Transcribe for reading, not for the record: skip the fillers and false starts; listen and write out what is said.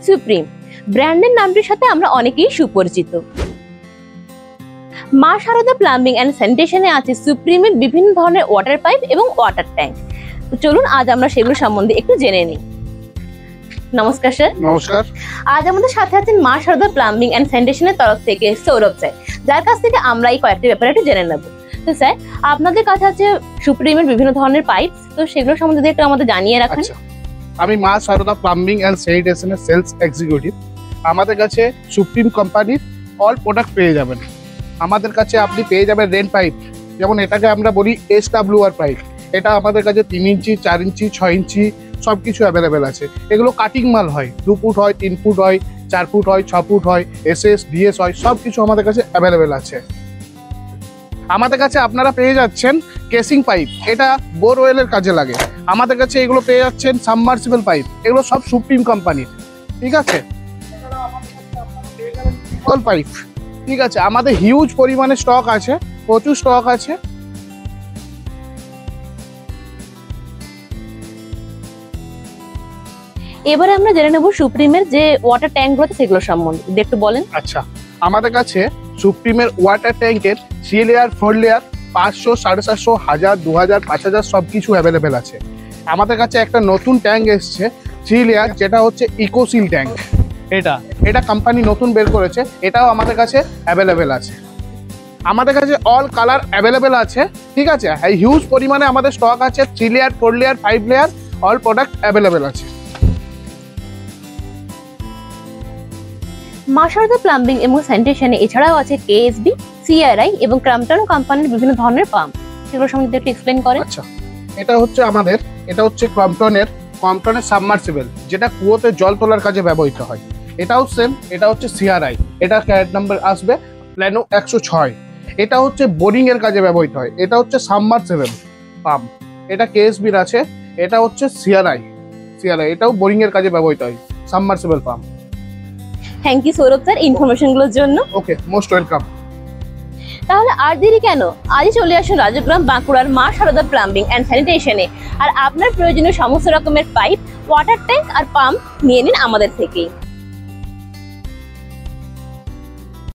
Supreme ব্র্যান্ডের নামটির সাথে আমরা অনেকেই সুপরিচিত। মা শারদা প্লাম্বিং অ্যান্ড স্যানিটেশনে আছে সুপ্রিমের বিভিন্ন ধরনের ওয়াটার পাইপ এবং ওয়াটার ট্যাঙ্ক। চলুন আজ আমরা সেগুলো সম্বন্ধে একটু জেনে নিই। নমস্কার স্যার। নমস্কার। আজ আমাদের সাথে আছেন মা শারদা প্লাম্বিং অ্যান্ড স্যানিটেশনের তরফ থেকে সৌরভ স্যার, যার কাছ থেকে আমরা এই কয়েকটি ব্যাপারে একটু জেনে নেব। তো স্যার, আপনাদের কাছে আছে সুপ্রিমের বিভিন্ন ধরনের পাইপ, তো সেগুলো সম্বন্ধে একটু আমাদের জানিয়ে রাখেন। আমি মা শারদা প্লাম্বিং অ্যান্ড স্যানিটেশনের সেলস এক্সিকিউটিভ। আমাদের কাছে সুপ্রিম কোম্পানির অল প্রোডাক্ট পেয়ে যাবেন। আমাদের কাছে আপনি পেয়ে যাবেন রেন পাইপ, যেমন এটাকে আমরা বলি SWR পাইপ। এটা আমাদের কাছে 3 ইঞ্চি, 4 ইঞ্চি, 6 ইঞ্চি সব কিছু অ্যাভেলেবেল আছে। এগুলো কাটিং মাল হয়, 2 ফুট হয়, 3 ফুট হয়, 4 ফুট হয়, 6 ফুট হয়, SS, DS হয়, সব কিছু আমাদের কাছে অ্যাভেলেবেল আছে। আমাদের কাছে আপনারা পেয়ে যাচ্ছেন কেসিং পাইপ, এটা বোরওয়েলের কাজে লাগে। আমাদের কাছে এগুলো পেয়ে যাচ্ছেন সাবমার্সিবল পাইপ, এগুলো সব সুপ্রিম কোম্পানির। ঠিক আছে, পাইপ ঠিক আছে। আমাদের হিউজ পরিমাণে স্টক আছে, প্রচুর স্টক আছে। এবারে আমরা জেনে নেব সুপ্রিমের যে ওয়াটার ট্যাঙ্ক রয়েছে সেগুলো সম্বন্ধে একটু বলেন। আচ্ছা, আমাদের কাছে সুপ্রিমের ওয়াটার ট্যাঙ্কের 3 লেয়ার, 4 লেয়ার, 500, 750, 1000, 2000, 5000 সব কিছু অ্যাভেলেবেল আছে। আমাদের কাছে একটা নতুন ট্যাঙ্ক এসছে 3 লেয়ার, যেটা হচ্ছে ইকোসিল ট্যাঙ্ক। এটা কোম্পানি নতুন বের করেছে, এটাও আমাদের কাছে অ্যাভেলেবেল আছে। আমাদের কাছে অল কালার অ্যাভেলেবেল আছে। ঠিক আছে, এই হিউজ পরিমাণে আমাদের স্টক আছে। 3 layer, 4 layer, 5 layer all product available আছে। মা শারদা প্লাম্বিং এবং স্যানিটেশনে এছাড়াও আছে KSB, CRI এবং ক্রাম্পটন কোম্পানির বিভিন্ন ধরনের পাম্প, সেগুলো সম্বন্ধে একটু এক্সপ্লেইন করেন। আচ্ছা, এটা হচ্ছে ক্রম্পটনের সাবমার্সিবল, যেটা কুয়োতে জল তোলার কাজে ব্যবহৃত হয়। এটাও সেম, এটা হচ্ছে CRI, এটা ক্যারেট নাম্বার আসবে প্ল্যানো 106। এটা হচ্ছে বোরিং এর কাজে ব্যবহৃত হয়। এটা হচ্ছে সাবমার্সিবল পাম্প। এটা KSB র আছে, এটা হচ্ছে CRI, এটাও বোরিং এর কাজে ব্যবহৃত হয়, submersible pump. Thank you Sourav sir ইনফরমেশনগুলোর জন্য। Okay, most welcome. তাহলে আর দেরি কেন, আজই চলে আসুন রাজগ্রাম বাঁকুড়ার মা শারদা প্লাম্বিং অ্যান্ড স্যানিটেশনে, আর আপনার প্রয়োজনীয় সমস্ত রকমের পাইপ, ওয়াটার ট্যাঙ্ক আর পাম্প নিয়ে নিন আমাদের থেকেই।